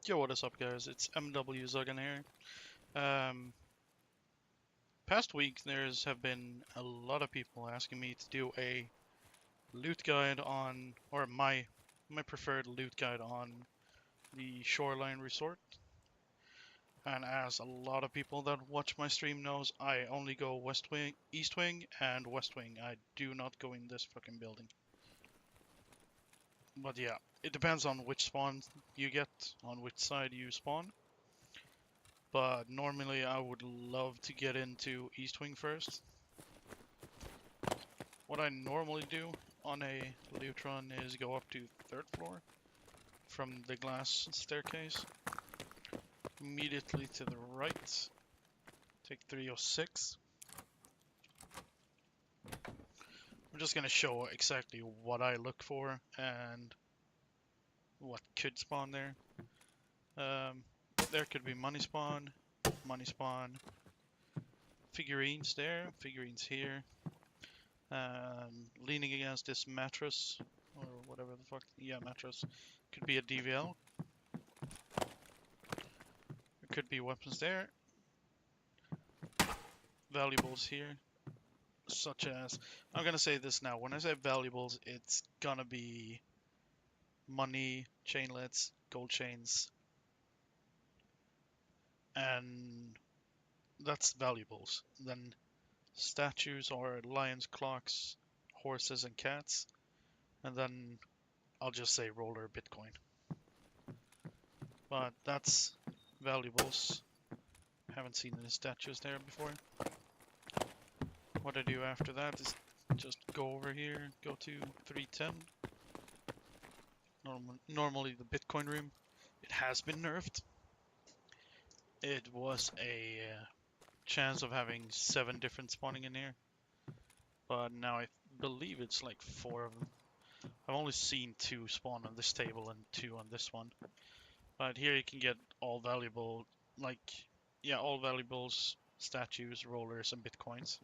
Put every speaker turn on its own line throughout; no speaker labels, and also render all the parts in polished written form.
Yo, what is up, guys? It's MW Zuggan here. Um, Past week, there's have been a lot of people asking me to do a loot guide on, or my preferred loot guide on the Shoreline Resort. And as a lot of people that watch my stream knows, I only go West Wing, East Wing, and West Wing. I do not go in this fucking building. But yeah, it depends on which spawn you get, on which side you spawn. But normally I would love to get into East Wing first. What I normally do on a loot run is go up to 3rd floor from the glass staircase. Immediately to the right, take 306. I'm just gonna show exactly what I look for and what could spawn there. There could be money spawn, figurines there, figurines here. Leaning against this mattress, or whatever the fuck, yeah, mattress. Could be a DVL. There could be weapons there. Valuables here, such as, I'm gonna say this now, when I say valuables, it's gonna be money, chainlets, gold chains, and that's valuables. Then statues are lions, clocks, horses, and cats. And then I'll just say roller Bitcoin. But that's valuables. Haven't seen any statues there before. What I do after that is just go over here, go to 310. Normally the Bitcoin room. It has been nerfed. It was a chance of having 7 different spawning in here. But now I believe it's like 4 of them. I've only seen 2 spawn on this table and 2 on this one. But here you can get all valuable, like, yeah, all valuables, statues, rollers, and bitcoins.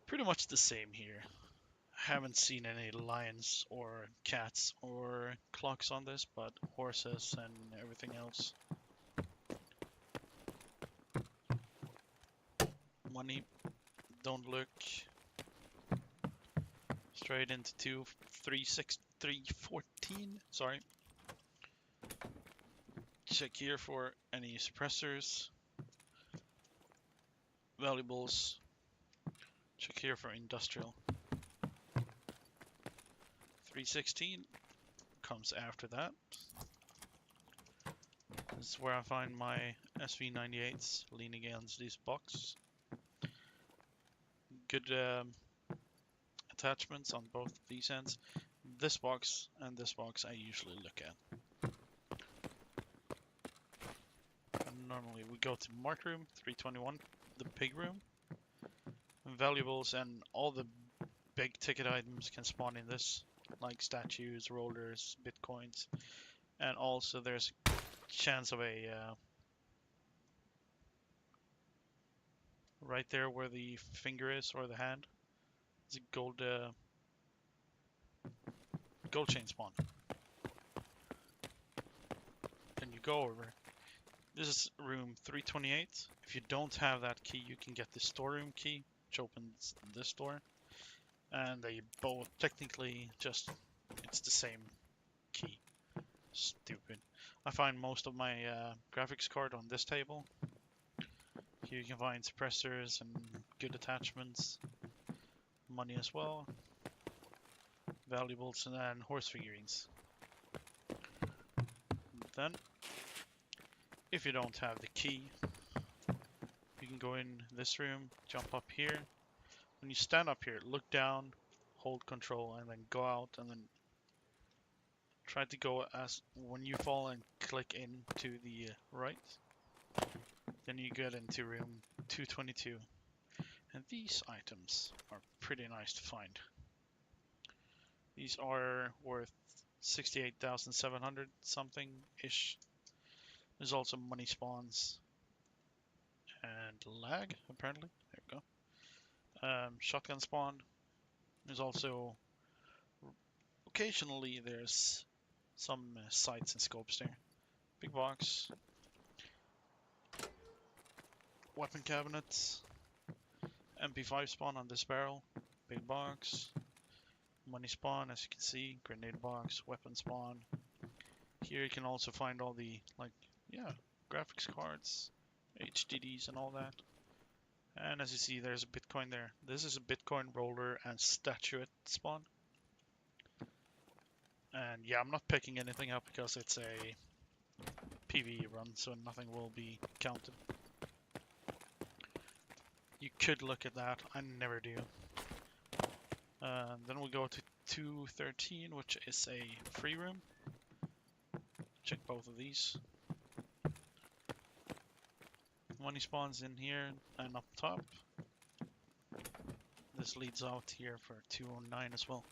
Pretty much the same here. Haven't seen any lions or cats or clocks on this, but horses and everything else. Money, don't look. Straight into 314, sorry. Check here for any suppressors, valuables. Check here for industrial. 316 comes after that. This is where I find my SV98s leaning against this box. Good attachments on both of these ends. This box and this box I usually look at. And normally we go to mark room, 321, the pig room. Valuables and all the big ticket items can spawn in this, like statues, rollers, bitcoins, and also there's a chance of a right there where the finger is, or the hand, it's a gold chain spawn. Then you go over. This is room 328. If you don't have that key, you can get the storeroom key, which opens this door. And they both technically just, it's the same key. Stupid. I find most of my graphics card on this table. Here you can find suppressors and good attachments. Money as well. Valuables and then horse figurines. Then, if you don't have the key, you can go in this room, jump up here. When you stand up here, look down, hold control, and then go out, and then try to go as when you fall and click into the right. Then you get into room 222. And these items are pretty nice to find. These are worth 68,700 something ish. There's also money spawns and lag, apparently. There we go. Shotgun spawn. There's also occasionally there's some sights and scopes there. big box, weapon cabinets, MP5 spawn on this barrel, big box, money spawn as you can see, grenade box, weapon spawn. Here you can also find all the, like, yeah, graphics cards, HDDs and all that. And as you see, there's a Bitcoin there. This is a Bitcoin roller and statuette spawn. And yeah, I'm not picking anything up because it's a PvE run, so nothing will be counted. You could look at that, I never do. Then we'll go to 213, which is a free room. Check both of these. Money spawns in here and up top. This leads out here for 209 as well.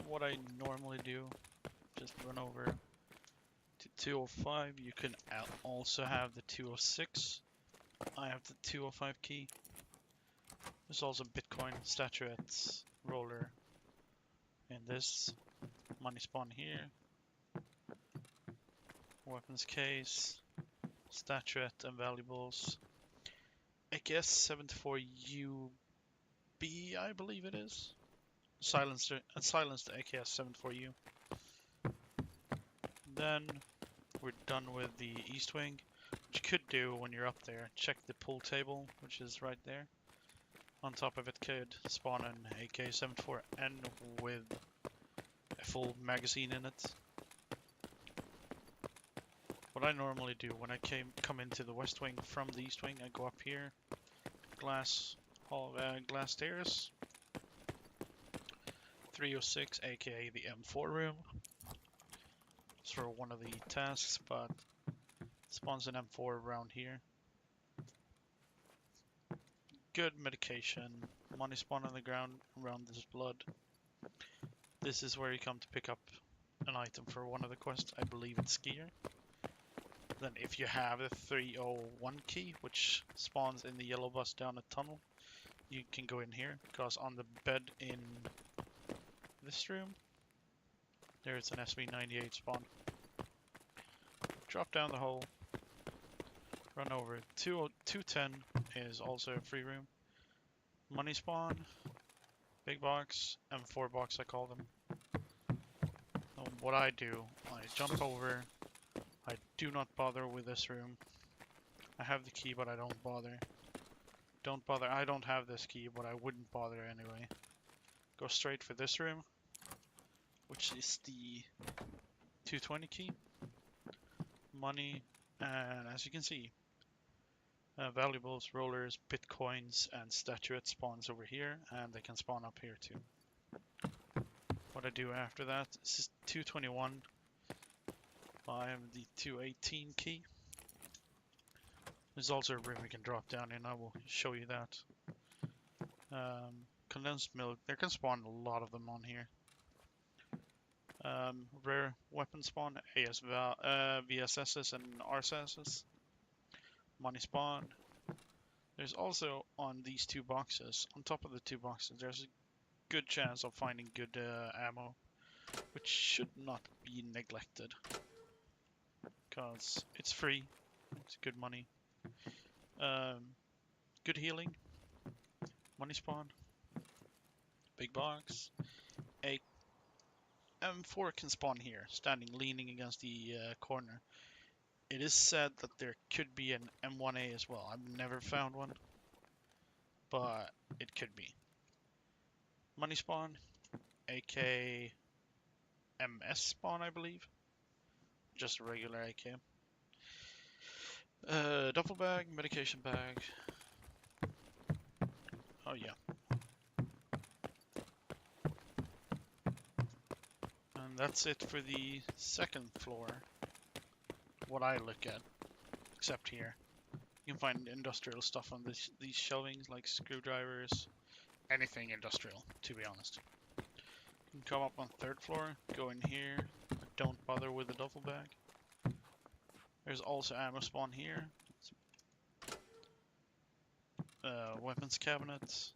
What I normally do, just run over to 205. You can also have the 206. I have the 205 key. There's also Bitcoin, statuettes, roller in this. Money spawn here. Weapons case, statuette and valuables. AKS 74UB, I believe it is. Silenced AKS 74U. Then we're done with the east wing. What you could do when you're up there, check the pool table, which is right there. On top of it could spawn an AK-74N with a full magazine in it. What I normally do when I come into the west wing from the east wing, I go up here, glass stairs, 306, aka the M4 room. It's for one of the tasks, but spawns an M4 around here. Good medication, money spawn on the ground around this blood. This is where you come to pick up an item for one of the quests. I believe it's skier. Then if you have the 301 key, which spawns in the yellow bus down a tunnel, you can go in here, because on the bed in this room, there's an SV98 spawn. Drop down the hole, run over. 210 is also a free room. Money spawn, big box, M4 box I call them. What I do, I jump over. I do not bother with this room. I have the key, but I don't bother. Don't bother. I don't have this key, but I wouldn't bother anyway. Go straight for this room, which is the 220 key. Money, and as you can see, valuables, rollers, bitcoins, and statuette spawns over here, and they can spawn up here too. What I do after that, this is 221. I have the 218 key. There's also a room we can drop down in. I will show you that. Condensed milk. There can spawn a lot of them on here. Rare weapon spawn, VSSs and RSSs. Money spawn. There's also on these two boxes, on top of the two boxes, there's a good chance of finding good ammo, which should not be neglected. Because it's free, it's good money. Good healing, money spawn, big box. A M4 can spawn here, standing leaning against the corner. It is said that there could be an M1A as well. I've never found one, but it could be. Money spawn, AK MS spawn, I believe. Just a regular AK. Duffel bag, medication bag. Oh yeah. And that's it for the second floor. What I look at, except here. You can find industrial stuff on these shelvings, like screwdrivers, anything industrial, to be honest. You can come up on third floor, go in here, don't bother with the duffel bag. There's also ammo spawn here. Weapons cabinets.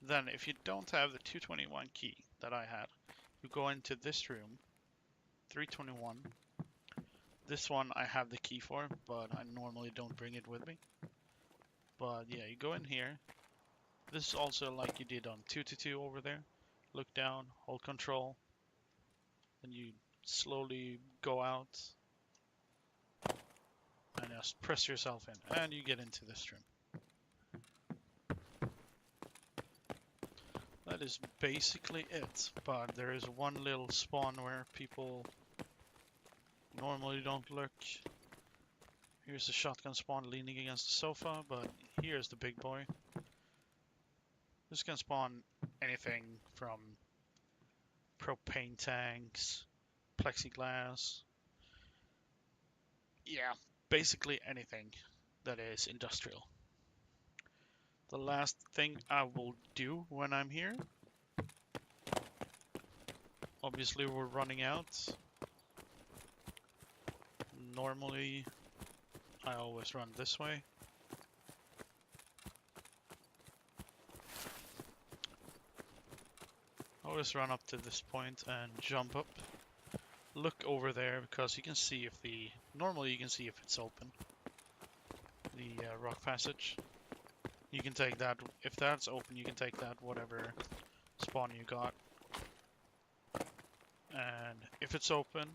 Then, if you don't have the 221 key that I had, you go into this room, 321. This one I have the key for, but I normally don't bring it with me. But yeah, you go in here. This is also like you did on 222 over there. Look down, hold control, and you slowly go out and just press yourself in, and you get into this room. That is basically it, but there is one little spawn where people normally don't look. Here's the shotgun spawn leaning against the sofa, but here's the big boy. This can spawn anything from propane tanks, plexiglass. Yeah, basically anything that is industrial. The last thing I will do when I'm here, obviously we're running out. Normally, I always run this way. Always run up to this point and jump up. Look over there because you can see if the... Normally you can see if it's open. The rock passage. You can take that. If that's open, you can take that whatever spawn you got. And if it's open,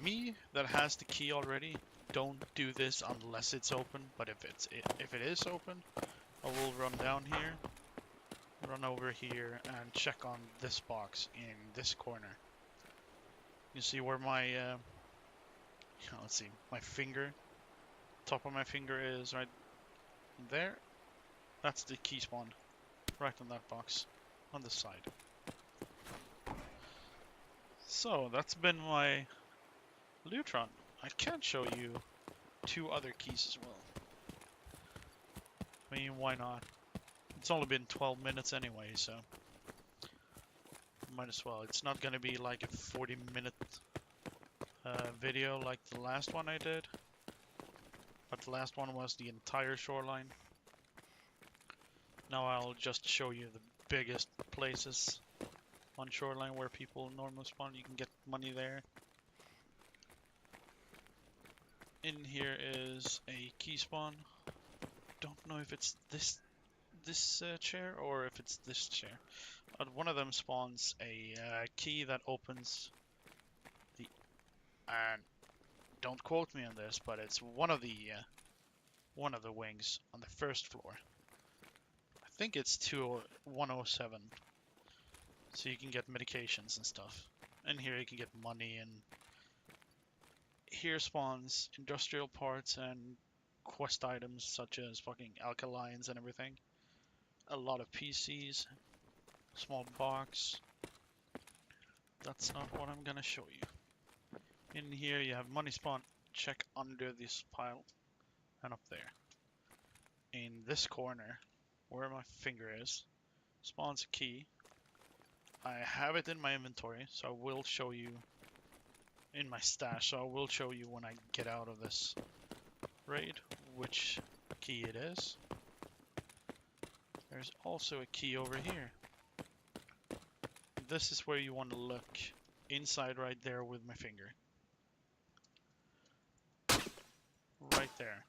me that has the key already, don't do this unless it's open. But if it is open, I will run down here, run over here, and check on this box in this corner. You see where my let's see, my finger, top of my finger is right there. That's the key spawn, right on that box, on the side. So that's been my loot run. I can show you 2 other keys as well. I mean, why not? It's only been 12 minutes anyway, so might as well. It's not gonna be like a 40-minute video like the last one I did. But the last one was the entire shoreline. Now I'll just show you the biggest places on shoreline where people normally spawn. You can get money there. In here is a key spawn. Don't know if it's this chair or if it's this chair. But one of them spawns a key that opens the... And don't quote me on this, but it's one of the wings on the first floor. I think it's 107. So you can get medications and stuff. And here you can get money, and here spawns industrial parts and quest items such as fucking alkalines and everything. A lot of PCs. Small box. That's not what I'm gonna show you. In here you have money spawn. Check under this pile and up there. In this corner, where my finger is, spawns a key. I have it in my inventory, so I will show you in my stash, so I will show you when I get out of this raid which key it is. There's also a key over here. This is where you want to look. Inside right there with my finger. Right there.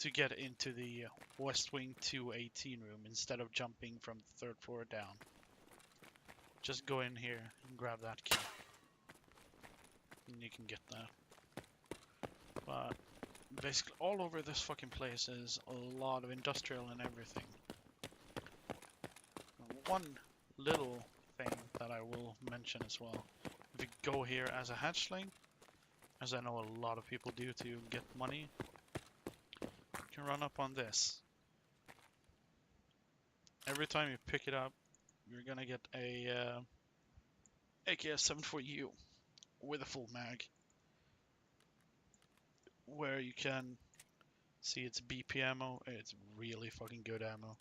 To get into the West Wing 218 room instead of jumping from the 3rd floor down. Just go in here and grab that key. And you can get that. But basically all over this fucking place is a lot of industrial and everything. One little thing that I will mention as well. If you go here as a hatchling, as I know a lot of people do to get money, you can run up on this. Every time you pick it up, you're gonna get a AKS-74U with a full mag, where you can see it's BP ammo. It's really fucking good ammo.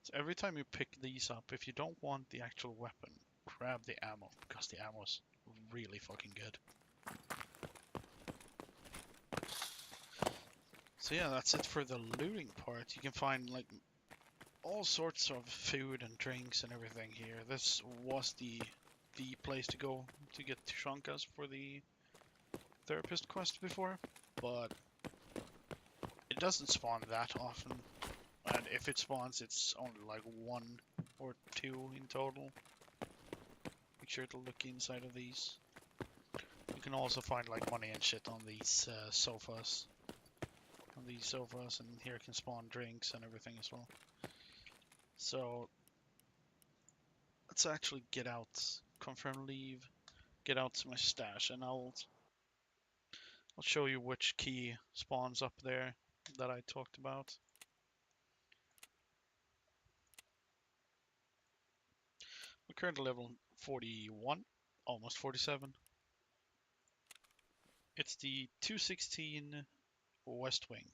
So every time you pick these up, if you don't want the actual weapon, grab the ammo, because the ammo is really fucking good. So yeah, that's it for the looting part. You can find like all sorts of food and drinks and everything here. This was the the place to go to get Tushonkas for the therapist quest before, but it doesn't spawn that often. And if it spawns, it's only like 1 or 2 in total. Make sure to look inside of these. You can also find like money and shit on these sofas. On these sofas, and here can spawn drinks and everything as well. So let's actually get out, confirm leave, get out to my stash, and I'll show you which key spawns up there that I talked about. We're currently level 41, almost 47. It's the 216 West Wing.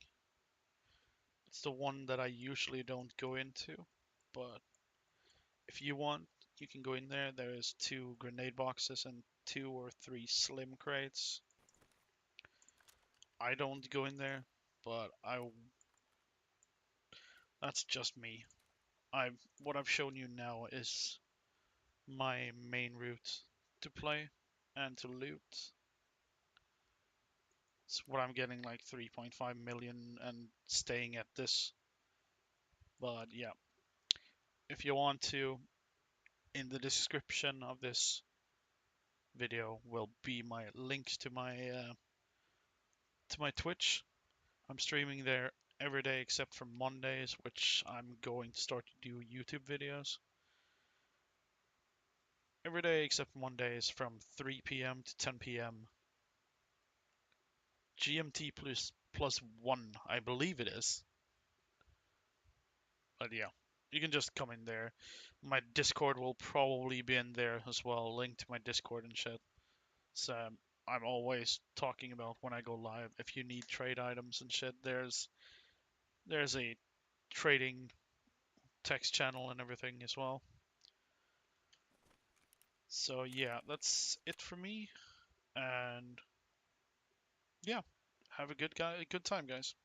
It's the one that I usually don't go into, but if you want, you can go in there. There's 2 grenade boxes and 2 or 3 slim crates. I don't go in there, but that's just me. What I've shown you now is my main route to play and to loot. It's what I'm getting like 3.5 million and staying at this. But yeah, if you want to, in the description of this video will be my links to my Twitch. I'm streaming there every day except for Mondays, which I'm going to start to do YouTube videos. Every day except Mondays from 3 p.m. to 10 p.m. GMT plus 1, I believe it is. But yeah, you can just come in there. My Discord will probably be in there as well, link to my Discord and shit. So I'm always talking about when I go live. If you need trade items and shit, there's a trading text channel and everything as well. So yeah, that's it for me. And yeah, have a good time, guys.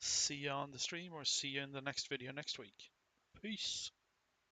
See you on the stream or see you in the next video next week. Peace.